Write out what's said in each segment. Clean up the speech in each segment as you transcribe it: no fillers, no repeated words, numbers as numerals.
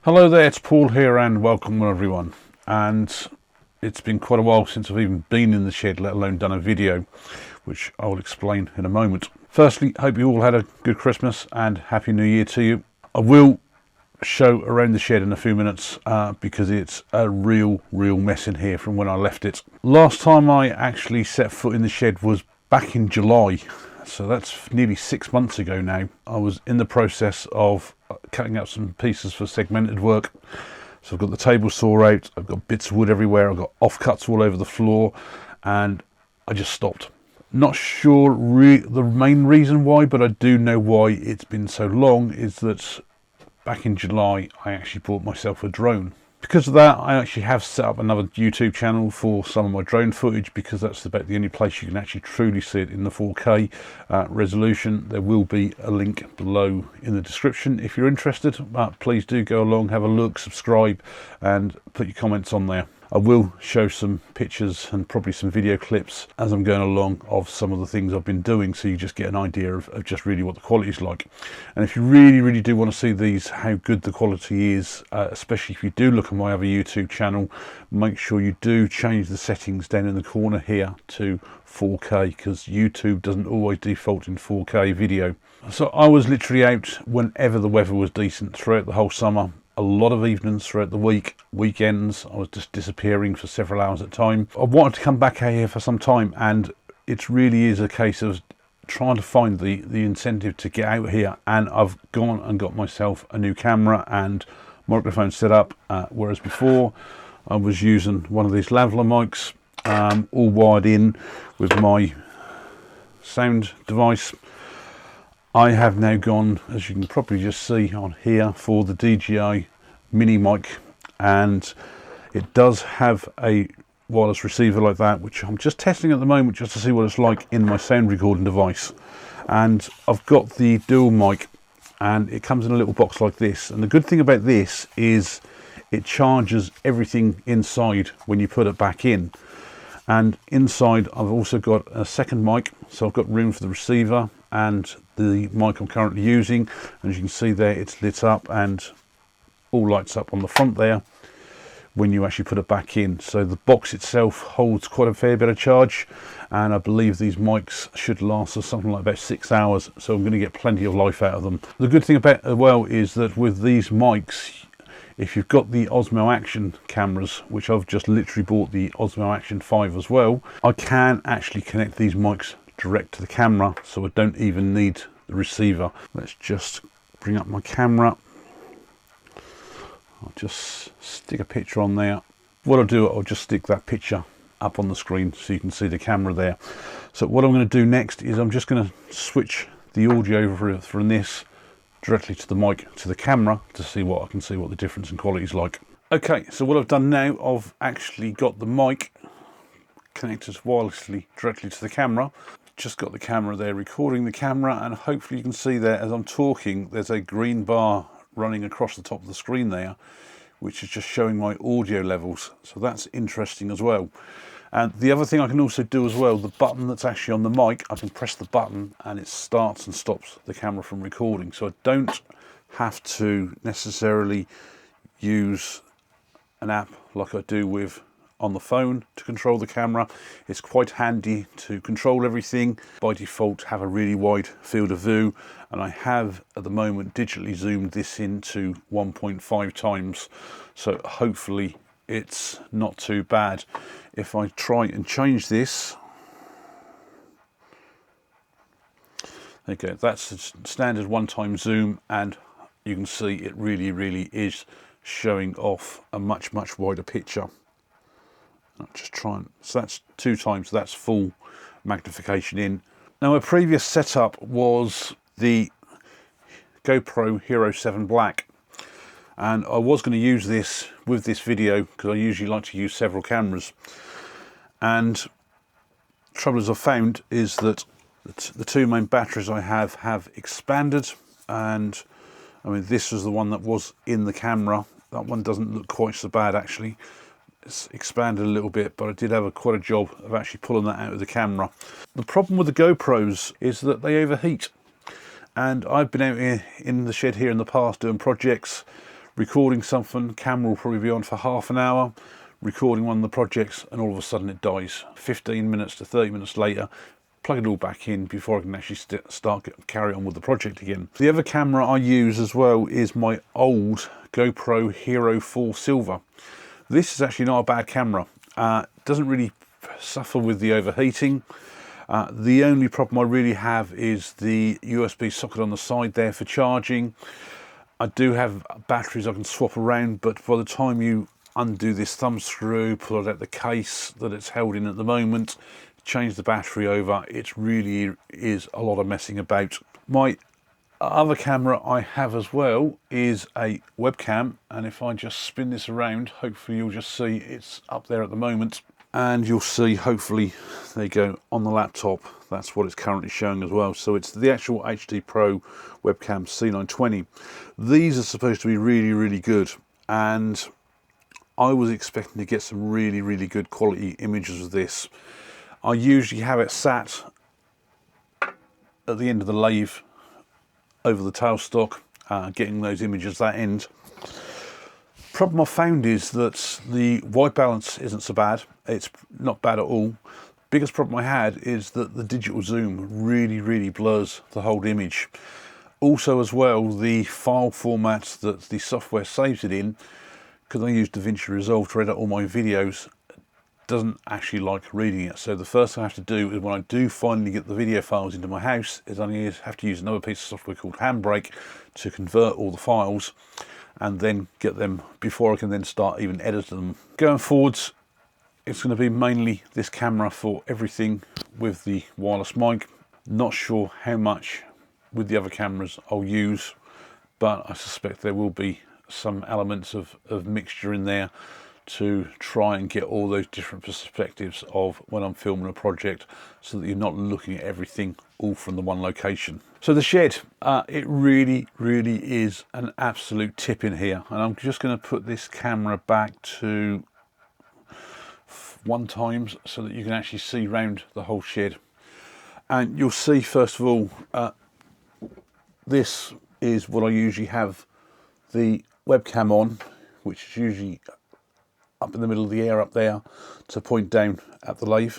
Hello there, it's Paul here and welcome everyone. And it's been quite a while since I've even been in the shed, let alone done a video, which I'll explain in a moment. Firstly, hope you all had a good Christmas and Happy New Year to you. I will show around the shed in a few minutes because it's a real mess in here from when I left it. Last time I actually set foot in the shed was back in July. So that's nearly 6 months ago now. I was in the process of cutting out some pieces for segmented work. So I've got the table saw out, I've got bits of wood everywhere, I've got offcuts all over the floor, and I just stopped. Not sure the main reason why, but I do know why it's been so long, is that back in July I actually bought myself a drone. Because of that, I actually have set up another YouTube channel for some of my drone footage, because that's about the only place you can actually truly see it in the 4K resolution. There will be a link below in the description if you're interested. Please do go along, have a look, subscribe and put your comments on there. I will show some pictures and probably some video clips as I'm going along of some of the things I've been doing, so you just get an idea of just really what the quality is like. And if you really do want to see these, how good the quality is, especially if you do look at my other YouTube channel, make sure you do change the settings down in the corner here to 4K, because YouTube doesn't always default in 4K video. So I was literally out whenever the weather was decent throughout the whole summer. A lot of evenings throughout the week, weekends, I was just disappearing for several hours at a time. I wanted to come back out here for some time, and it really is a case of trying to find the incentive to get out here. And I've gone and got myself a new camera and microphone set up, whereas before I was using one of these lavalier mics, all wired in with my sound device. I have now gone, as you can probably just see on here, for the DJI mini mic, and it does have a wireless receiver like that, which I'm just testing at the moment just to see what it's like in my sound recording device. And I've got the dual mic, and it comes in a little box like this, and the good thing about this is it charges everything inside when you put it back in. And inside I've also got a second mic, so I've got room for the receiver and the mic I'm currently using. And as you can see there, it's lit up and all lights up on the front there when you actually put it back in. So the box itself holds quite a fair bit of charge, and I believe these mics should last us something like about 6 hours, so I'm going to get plenty of life out of them. The good thing about it as well is that with these mics, if you've got the Osmo Action cameras, which I've just literally bought the Osmo Action 5 as well, I can actually connect these mics direct to the camera, so I don't even need the receiver. Let's just bring up my camera. I'll just stick a picture on there. What I'll do, I'll just stick that picture up on the screen so you can see the camera there. So what I'm going to do next is I'm just going to switch the audio over from this directly to the mic to the camera to see what I can see what the difference in quality is like. Okay, so what I've done now, I've actually got the mic connected wirelessly directly to the camera. Just got the camera there recording the camera, and hopefully you can see there as I'm talking there's a green bar running across the top of the screen there, which is just showing my audio levels, so that's interesting as well. And the other thing I can also do as well, the button that's actually on the mic, I can press the button and it starts and stops the camera from recording, so I don't have to necessarily use an app like I do with on the phone to control the camera. It's quite handy to control everything. By default, have a really wide field of view, and I have at the moment digitally zoomed this into 1.5 times, so hopefully it's not too bad. If I try and change this, there you go, that's a standard one-time zoom, and you can see it really is showing off a much wider picture. I'll just try and, so that's 2 times, that's full magnification in. Now my previous setup was the GoPro Hero 7 Black, and I was going to use this with this video because I usually like to use several cameras. And the trouble as I've found is that the 2 main batteries I have expanded, and I mean this was the one that was in the camera. That one doesn't look quite so bad actually. It's expanded a little bit, but I did have quite a job of actually pulling that out of the camera. The problem with the GoPros is that they overheat, and I've been out here in the shed here in the past doing projects, recording something, camera will probably be on for half an hour, recording one of the projects, and all of a sudden it dies. 15 minutes to 30 minutes later, plug it all back in before I can actually carry on with the project again. The other camera I use as well is my old GoPro Hero 4 Silver. This is actually not a bad camera. Doesn't really suffer with the overheating. The only problem I really have is the USB socket on the side there for charging. I do have batteries I can swap around, but by the time you undo this thumb screw, pull it out the case that it's held in at the moment, change the battery over, it really is a lot of messing about. My other camera I have as well is a webcam, and if I just spin this around, hopefully you'll just see it's up there at the moment, and you'll see, hopefully, there you go, on the laptop, that's what it's currently showing as well. So it's the actual HD Pro webcam C920. These are supposed to be really, really good, and I was expecting to get some really, really good quality images of this. I usually have it sat at the end of the lathe over the tailstock, getting those images that end. Problem I found is that the white balance isn't so bad. It's not bad at all. Biggest problem I had is that the digital zoom really, really blurs the whole image. Also as well, the file format that the software saves it in, because I use DaVinci Resolve to edit all my videos, doesn't actually like reading it. So the first thing I have to do is, when I do finally get the video files into my house, is I have to use another piece of software called Handbrake to convert all the files and then get them before I can then start even editing them. Going forwards, it's going to be mainly this camera for everything with the wireless mic. Not sure how much with the other cameras I'll use, but I suspect there will be some elements of mixture in there to try and get all those different perspectives of when I'm filming a project, so that you're not looking at everything all from the one location. So the shed, it really, really is an absolute tip in here, and I'm just going to put this camera back to 1 times so that you can actually see round the whole shed. And you'll see, first of all, this is what I usually have the webcam on, which is usually up in the middle of the air up there to point down at the lathe.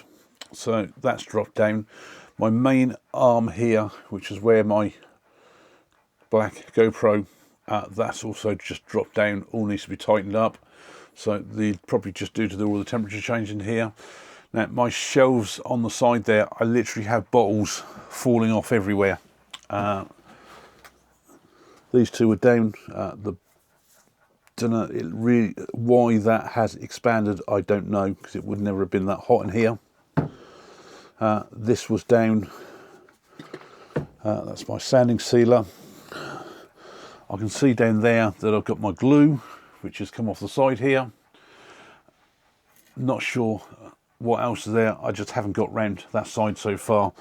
So that's dropped down. My main arm here, which is where my black GoPro, that's also just dropped down, all needs to be tightened up. So the probably just due to all the temperature change in here. Now my shelves on the side there, I literally have bottles falling off everywhere. These two are down. Don't know really why that has expanded. I don't know, because it would never have been that hot in here. This was down. That's my sanding sealer. I can see down there that I've got my glue, which has come off the side here. Not sure what else is there. I just haven't got round that side so far.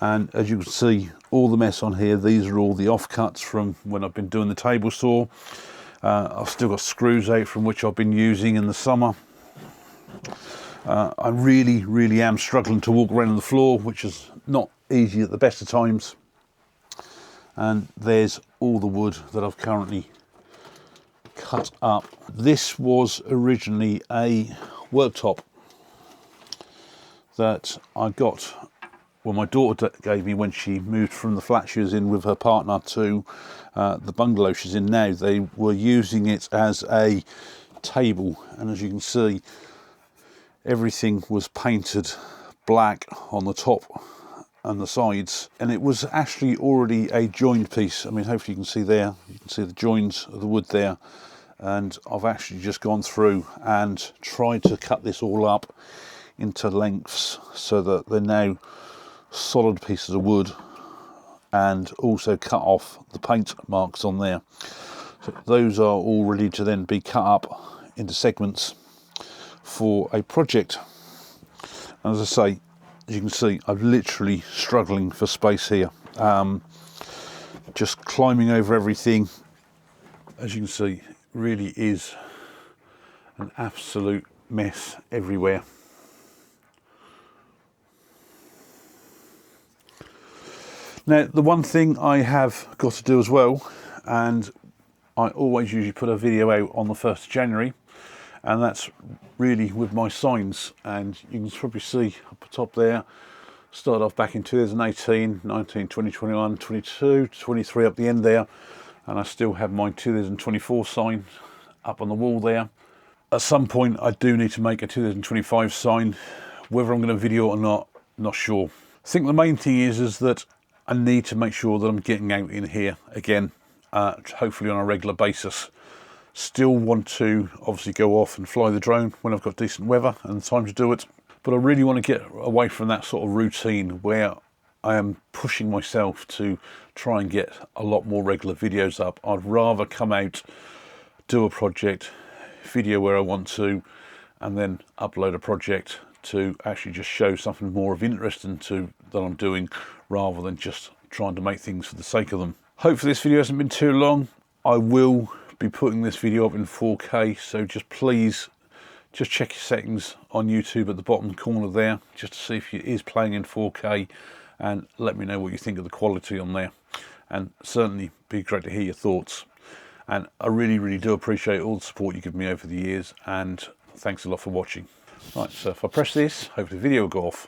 And as you can see, all the mess on here, these are all the offcuts from when I've been doing the table saw. I've still got screws out from which I've been using in the summer. I really, really am struggling to walk around on the floor, which is not easy at the best of times. And there's all the wood that I've currently cut up. This was originally a worktop that I got, well, my daughter gave me when she moved from the flat she was in with her partner to the bungalow she's in now. They were using it as a table, and as you can see, everything was painted black on the top and the sides, and it was actually already a joined piece. I mean, hopefully you can see there, you can see the joins of the wood there, and I've actually just gone through and tried to cut this all up into lengths so that they're now solid pieces of wood, and also cut off the paint marks on there. So those are all ready to then be cut up into segments for a project. And as I say, as you can see, I'm literally struggling for space here. Just climbing over everything. As you can see, really is an absolute mess everywhere. Now, the one thing I have got to do as well, and I always usually put a video out on the 1st of January, and that's really with my signs. And you can probably see up the top there, started off back in 2018, 19, 20, 21, 22, 23 up the end there, and I still have my 2024 sign up on the wall there. At some point I do need to make a 2025 sign. Whether I'm going to video it or not sure. I think the main thing is that I need to make sure that I'm getting out in here again, hopefully on a regular basis. Still want to obviously go off and fly the drone when I've got decent weather and time to do it. But I really want to get away from that sort of routine where I am pushing myself to try and get a lot more regular videos up. I'd rather come out, do a project, video where I want to, and then upload a project to actually just show something more of interest that I'm doing, rather than just trying to make things for the sake of them. Hopefully this video hasn't been too long. I will be putting this video up in 4K, so just please just check your settings on YouTube at the bottom corner there, just to see if it is playing in 4K, and let me know what you think of the quality on there. And certainly be great to hear your thoughts. And I really do appreciate all the support you give me over the years, and thanks a lot for watching. Right, so if I press this, hopefully the video will go off.